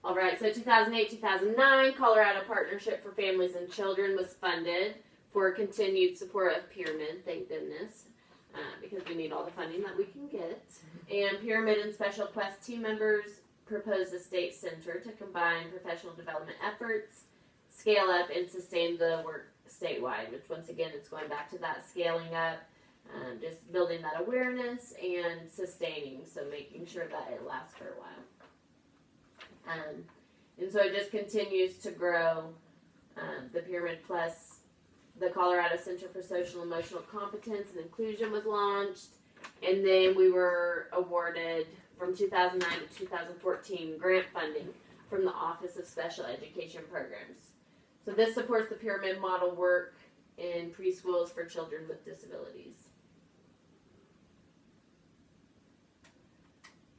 All right, so 2008-2009, Colorado Partnership for Families and Children was funded for continued support of Pyramid, thank goodness, because we need all the funding that we can get. And Pyramid and Special Quest team members proposed a state center to combine professional development efforts, scale up, and sustain the work statewide, which once again, it's going back to that scaling up, just building that awareness and sustaining, so making sure that it lasts for a while. And so it just continues to grow. The Pyramid Plus, the Colorado Center for Social and Emotional Competence and Inclusion was launched, and then we were awarded from 2009 to 2014 grant funding from the Office of Special Education Programs. So this supports the Pyramid model work in preschools for children with disabilities.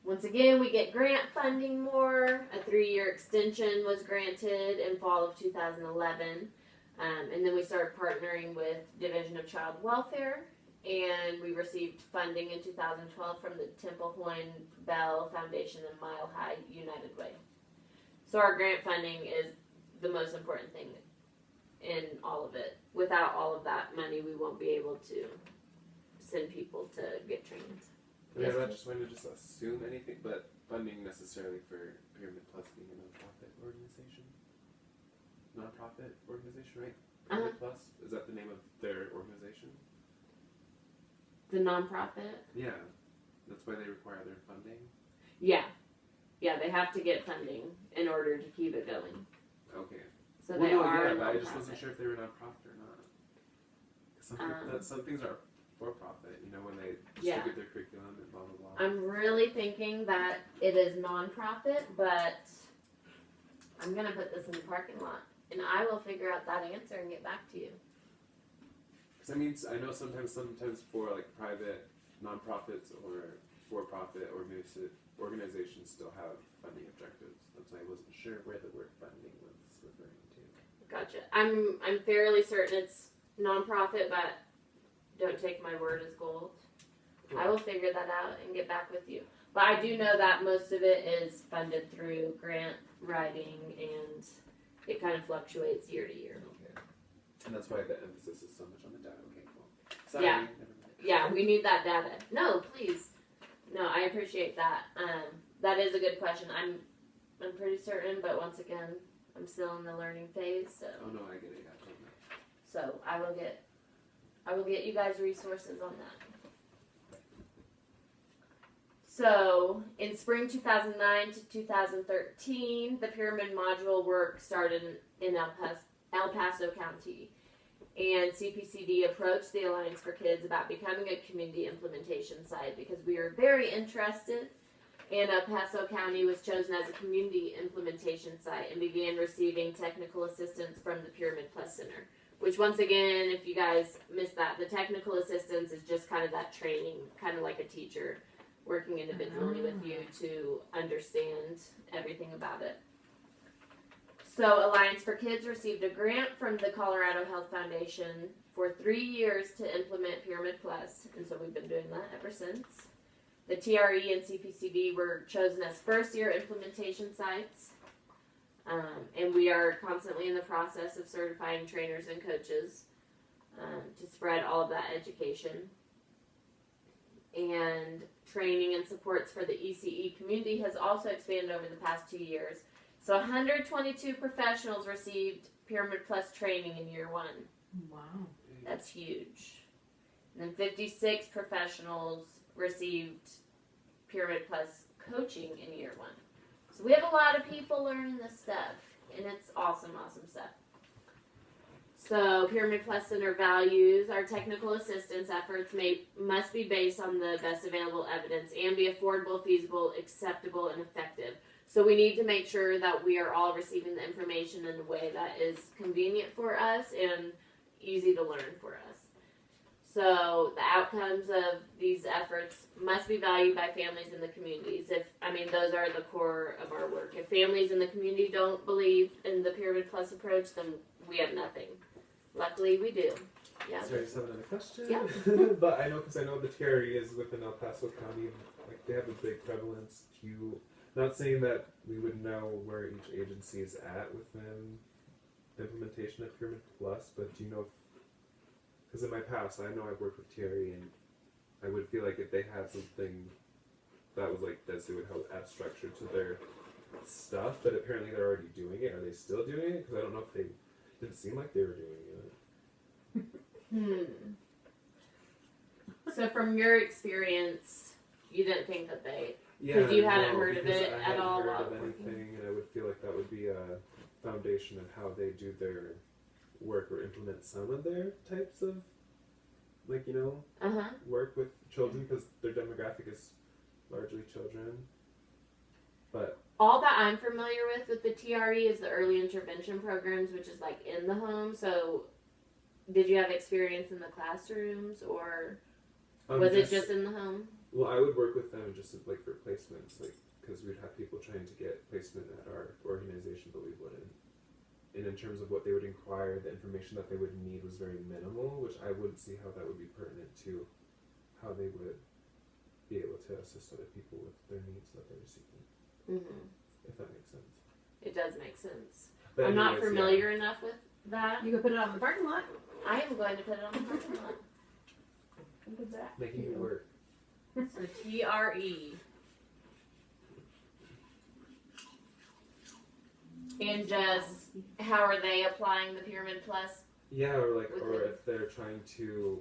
Once again, we get grant funding more. A 3-year extension was granted in fall of 2011. And then we started partnering with Division of Child Welfare. And we received funding in 2012 from the Temple Hoyne Bell Foundation and Mile High United Way. So our grant funding is the most important thing in all of it. Without all of that money, we won't be able to send people to get trained. Yeah, I'm not just going to just assume anything, but funding necessarily for Pyramid Plus being a nonprofit organization. Nonprofit organization, right? Pyramid Plus? Is that the name of their organization? The nonprofit? Yeah. That's why they require their funding? Yeah. Yeah, they have to get funding in order to keep it going. Okay. So they are. Yeah, but I just wasn't sure if they were nonprofit or not. Some things are for profit, you know, when they distribute their curriculum and blah blah blah. I'm really thinking that it is nonprofit, but I'm gonna put this in the parking lot, and I will figure out that answer and get back to you. Because I mean, I know sometimes for like private nonprofits or for-profit organizations still have funding objectives. That's why I wasn't sure where the word funding was referring to. Gotcha. I'm fairly certain it's nonprofit, but don't take my word as gold. Cool. I will figure that out and get back with you. But I do know that most of it is funded through grant writing, and it kind of fluctuates year to year. Okay. And that's why the emphasis is so much on the data. Okay, cool. Sorry, yeah. Yeah, we need that data. No, please. No, I appreciate that. That is a good question. I'm pretty certain, but once again, I'm still in the learning phase. So. Oh no, I get it. Yeah, totally. So I will get you guys resources on that. So in spring 2009 to 2013, the Pyramid module work started in El Paso County. And CPCD approached the Alliance for Kids about becoming a community implementation site because we are very interested. And El Paso County was chosen as a community implementation site and began receiving technical assistance from the Pyramid Plus Center. Which once again, if you guys missed that, the technical assistance is just kind of that training, kind of like a teacher working individually with you to understand everything about it. So Alliance for Kids received a grant from the Colorado Health Foundation for 3 years to implement Pyramid Plus, and so we've been doing that ever since. The TRE and CPCD were chosen as first-year implementation sites, and we are constantly in the process of certifying trainers and coaches to spread all of that education. And training and supports for the ECE community has also expanded over the past 2 years. So 122 professionals received Pyramid Plus training in year 1. Wow. That's huge. And then 56 professionals received Pyramid Plus coaching in year 1. So we have a lot of people learning this stuff, and it's awesome, awesome stuff. So Pyramid Plus Center values our technical assistance efforts must be based on the best available evidence and be affordable, feasible, acceptable, and effective. So we need to make sure that we are all receiving the information in a way that is convenient for us and easy to learn for us. So the outcomes of these efforts must be valued by families in the communities. Those are the core of our work. If families in the community don't believe in the Pyramid Plus approach, then we have nothing. Luckily, we do. Yeah. Sorry, I just have another question. Yeah. But I know the TRE is within El Paso County. Like they have a big prevalence. Do you Not saying that we would know where each agency is at within the implementation of Pyramid Plus, but do you know? Because in my past, I know I've worked with TRE, and I would feel like if they had something that was like this, it would help add structure to their stuff. But apparently, they're already doing it. Are they still doing it? Because I don't know if they didn't seem like they were doing it. So, from your experience, you didn't think that they. Yeah, Because you hadn't heard of because it I at hadn't all heard while of working. anything, and I would feel like that would be a foundation of how they do their work or implement some of their types of, like, work with children, because their demographic is largely children. But All that I'm familiar with the TRE is the early intervention programs, which is like in the home. So, did you have experience in the classrooms, or was it just in the home? Well, I would work with them just like for placements, like because we'd have people trying to get placement at our organization, but we wouldn't. And in terms of what they would inquire, the information that they would need was very minimal, which I wouldn't see how that would be pertinent to how they would be able to assist other people with their needs that they're seeking. Mm-hmm. If that makes sense. It does make sense. But I'm not anyways, familiar enough with that. You could put it on the parking lot. I am going to put it on the parking lot. Look at that. Making it work. So TRE. And just how are they applying the Pyramid Plus? Yeah, or like, or Within- if they're trying to,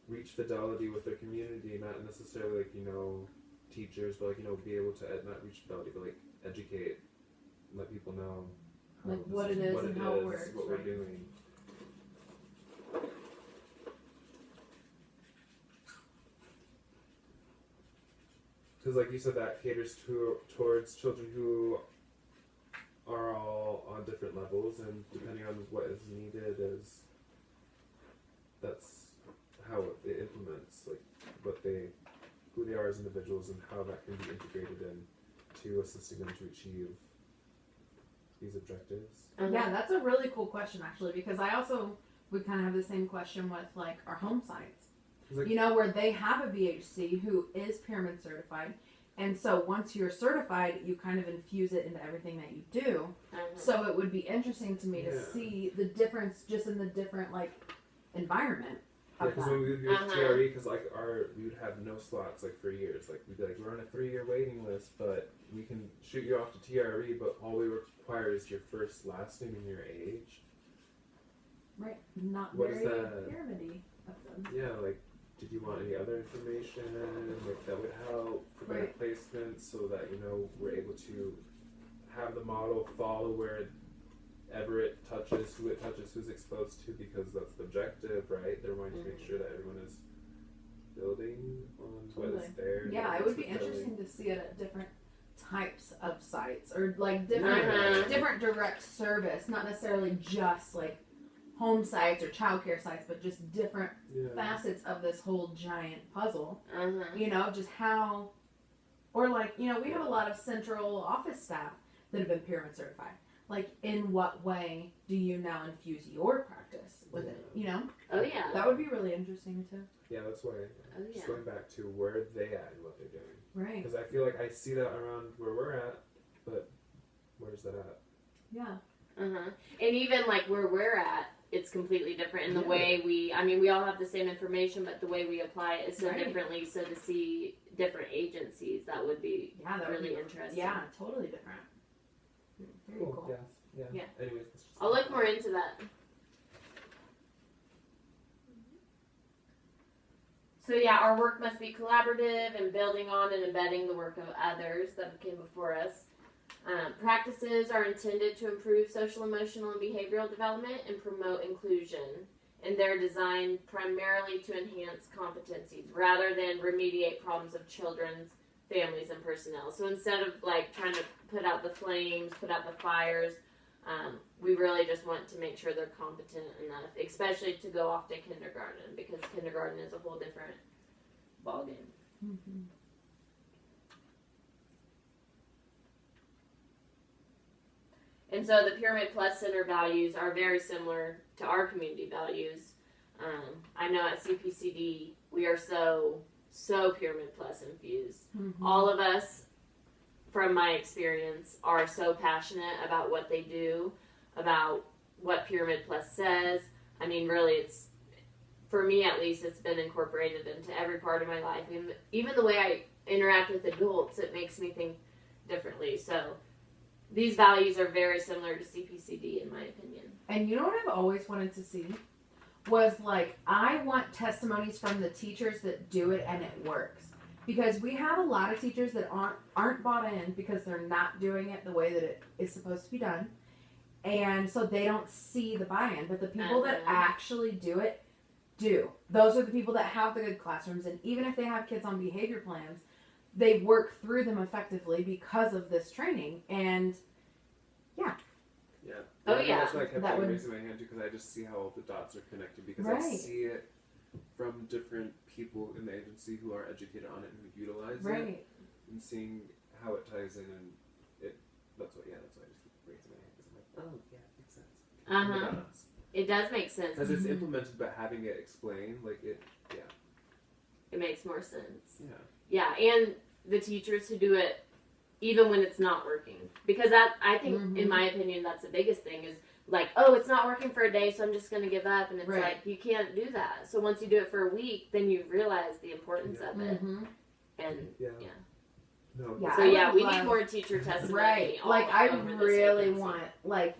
reach fidelity with their community, not necessarily like, teachers, but like, be able to not reach fidelity, but like educate, let people know how Like this what it is what and it how it is, works, what right. we're doing. Because like you said, that caters towards children who are all on different levels, and depending on what is needed, that's how it implements like who they are as individuals, and how that can be integrated into assisting them to achieve these objectives. Yeah, that's a really cool question actually, because I also would kind of have the same question with like our home sites. Like, Where they have a BHC who is pyramid certified, and so once you're certified, you kind of infuse it into everything that you do. So it would be interesting to me to Yeah. see the difference just in the different like environment yeah, of because that. when we would do TRE, because like we would have no slots like for years. Like we'd be like, we're on a 3-year waiting list, but we can shoot you off to TRE, but all we require is your first, last name, and your age. Right, not What is very that? pyramidy of them. Yeah, like, did you want any other information like that would help for better Right. placement, so that we're able to have the model follow wherever it touches, who it touches, who's exposed to, because that's the objective, right? They're wanting to make sure that everyone is building on what is Totally. there. Yeah, that it would fits be with interesting to see it at different types of sites, or like different direct service, not necessarily just like home sites or childcare sites, but just different Yeah. facets of this whole giant puzzle. Uh-huh. Just how, or like, we have a lot of central office staff that have been pyramid certified. Like, in what way do you now infuse your practice with it? Oh yeah. That would be really interesting too. Yeah, that's why. Oh Just yeah. going back to where they at and what they're doing, Right. because I feel like I see that around where we're at, but where's that at? Yeah. Uh-huh. And even like where we're at, it's completely different in the Yeah. way we all have the same information, but the way we apply it is so Right. differently. So to see different agencies, that would be Yeah, that would really be interesting. Yeah, totally different. Very cool. Yes. Yeah. Yeah. Anyways, that's just I'll look more into that. So yeah, our work must be collaborative and building on and embedding the work of others that came before us. Practices are intended to improve social, emotional, and behavioral development and promote inclusion. And they're designed primarily to enhance competencies rather than remediate problems of children's families and personnel. So instead of like trying to put out the flames, put out the fires, we really just want to make sure they're competent enough, especially to go off to kindergarten, because kindergarten is a whole different ballgame. Mm-hmm. And so the Pyramid Plus Center values are very similar to our community values. I know at CPCD we are so Pyramid Plus infused. Mm-hmm. All of us from my experience, are so passionate about what they do, about what Pyramid Plus says. I mean, really, it's, for me at least, it's been incorporated into every part of my life. And even the way I interact with adults, it makes me think differently. So these values are very similar to CPCD, in my opinion. And you know what I've always wanted to see? Was like, I want testimonies from the teachers that do it and it works. Because we have a lot of teachers that aren't bought in because they're not doing it the way that it is supposed to be done. And so they don't see the buy-in. But the people that actually do it, do. Those are the people that have the good classrooms. And even if they have kids on behavior plans, they work through them effectively because of this training. And Yeah. Oh, I think yeah. That's why I kept That would- raising my hand too, because I just see how all the dots are connected. Because Right. I see it from different people in the agency who are educated on it and who utilize it, right. and seeing how it ties in. And that's why I just keep raising my hand, because I'm like, oh yeah, it makes sense. Uh-huh. It does make sense. Because it's implemented, but having it explained, like it makes more sense. Yeah. Yeah, and the teachers who do it even when it's not working. Because that, I think, in my opinion, that's the biggest thing is like, oh, it's not working for a day, so I'm just going to give up. And it's Right. like, you can't do that. So once you do it for a week, then you realize the importance of it. Mm-hmm. And Yeah. yeah. No. Yeah. So I yeah, would we love- need more teacher testimony. Right. all Like, I over this really agency. want, like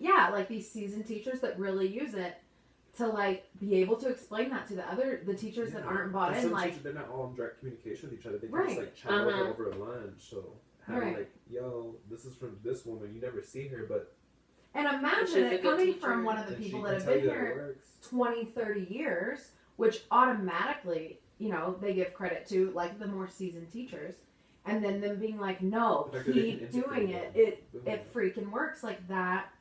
these seasoned teachers that really use it to, like, be able to explain that to the teachers that aren't bought in. Some Like, teachers, they're not all in direct communication with each other. They can Right. just like chat Uh-huh. over lunch. So having Right. like, yo, this is from this woman. You never see her, but and Which is imagine a it good coming teacher. from one of the then people she that can have tell been you that it here works. 20, 30 years, which automatically, they give credit to, like, the more seasoned teachers. And then them being like, no, The fact that they keep can doing integrate it. Boom. It freaking works like that.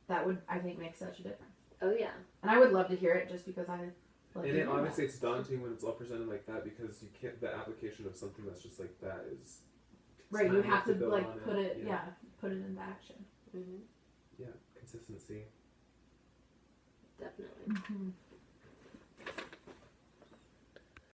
That would, I think, make such a difference. Oh yeah. And I would love to hear it just because I like And hearing obviously that. it's daunting when it's all presented like that, because you can't. The application of something that's just like that is Right, time you have to build like on put it, Yeah. put it into action. Hmm. Consistency. Definitely. Mm-hmm.